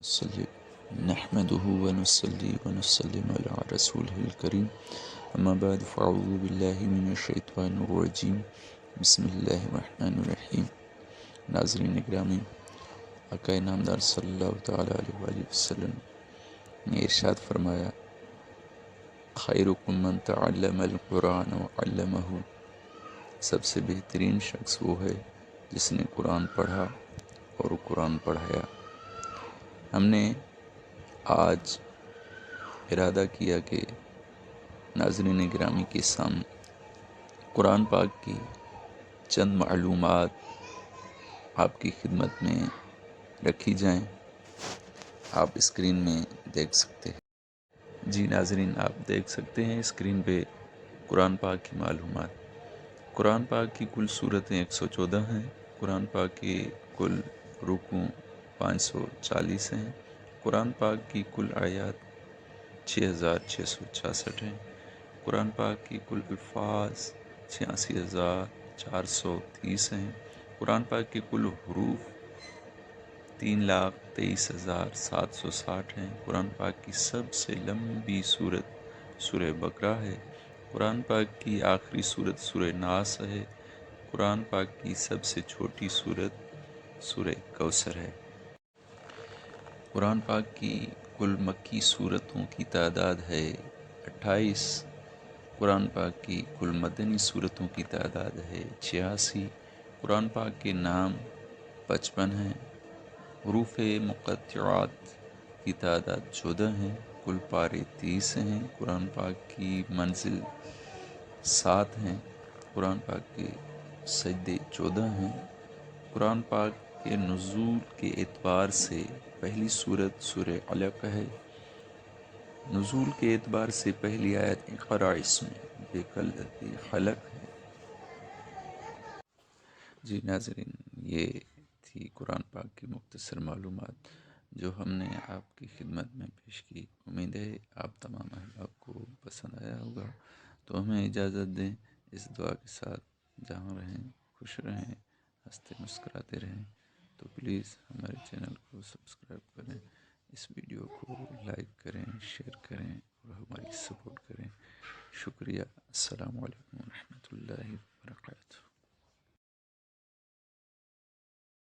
صلی نحمده ونصلي ونسلم على رسوله الكريم اما بعد فاعوذ بالله من الشیطان الرجیم بسم اللہ الرحمن الرحیم۔ ناظرین اکرامی، آقا نامدار صلی اللہ تعالی علیہ وآلہ وسلم نے ارشاد فرمایا، خیرکم من تعلم القرآن وعلمہ، سب سے بہترین شخص وہ ہے جس نے قرآن پڑھا اور قرآن پڑھایا۔ ہم نے آج ارادہ کیا کہ ناظرین گرامی کے سامنے قرآن پاک کی چند معلومات آپ کی خدمت میں رکھی جائیں۔ آپ اسکرین میں دیکھ سکتے ہیں۔ جی ناظرین، آپ دیکھ سکتے ہیں اسکرین پہ قرآن پاک کی معلومات۔ قرآن پاک کی کل سورتیں 114 ہیں۔ قرآن پاک کی کل رکوع 540 ہیں۔ قرآن پاک کی کل آیات 6666 ہیں۔ قرآن پاک کی کل الفاظ 86,430 ہیں۔ قرآن پاک کے کل حروف 3,23,760 ہیں۔ قرآن پاک کی سب سے لمبی سورت سورہ بقرہ ہے۔ قرآن پاک کی آخری سورت سورہ ناس ہے۔ قرآن پاک کی سب سے چھوٹی سورت سورہ کوثر ہے۔ قرآن پاک کی کل مکی سورتوں کی تعداد ہے 28۔ قرآن پاک کی کل مدنی سورتوں کی تعداد ہے 86۔ قرآن پاک کے نام 55 ہیں۔ حروف مقطعات کی تعداد 14 ہیں۔ کل پارے 30 ہیں۔ قرآن پاک کی منزل 7 ہیں۔ قرآن پاک کے سجدے 14 ہیں۔ قرآن پاک کے نزول کے اعتبار سے پہلی سورت سورہ علق ہے۔ نزول کے اعتبار سے پہلی آیت اقرأ اسم ربک الذی خلق ہے۔ جی ناظرین، یہ تھی قرآن پاک کی مختصر معلومات جو ہم نے آپ کی خدمت میں پیش کی۔ امید ہے آپ تمام احباب کو پسند آیا ہوگا۔ تو ہمیں اجازت دیں اس دعا کے ساتھ، جہاں رہیں خوش رہیں، ہنستے مسکراتے رہیں۔ تو پلیز ہمارے چینل کو سبسکرائب کریں، اس ویڈیو کو لائک کریں، شیئر کریں اور ہماری سپورٹ کریں۔ شکریہ۔ السلام علیکم ورحمۃ اللہ وبرکاتہ۔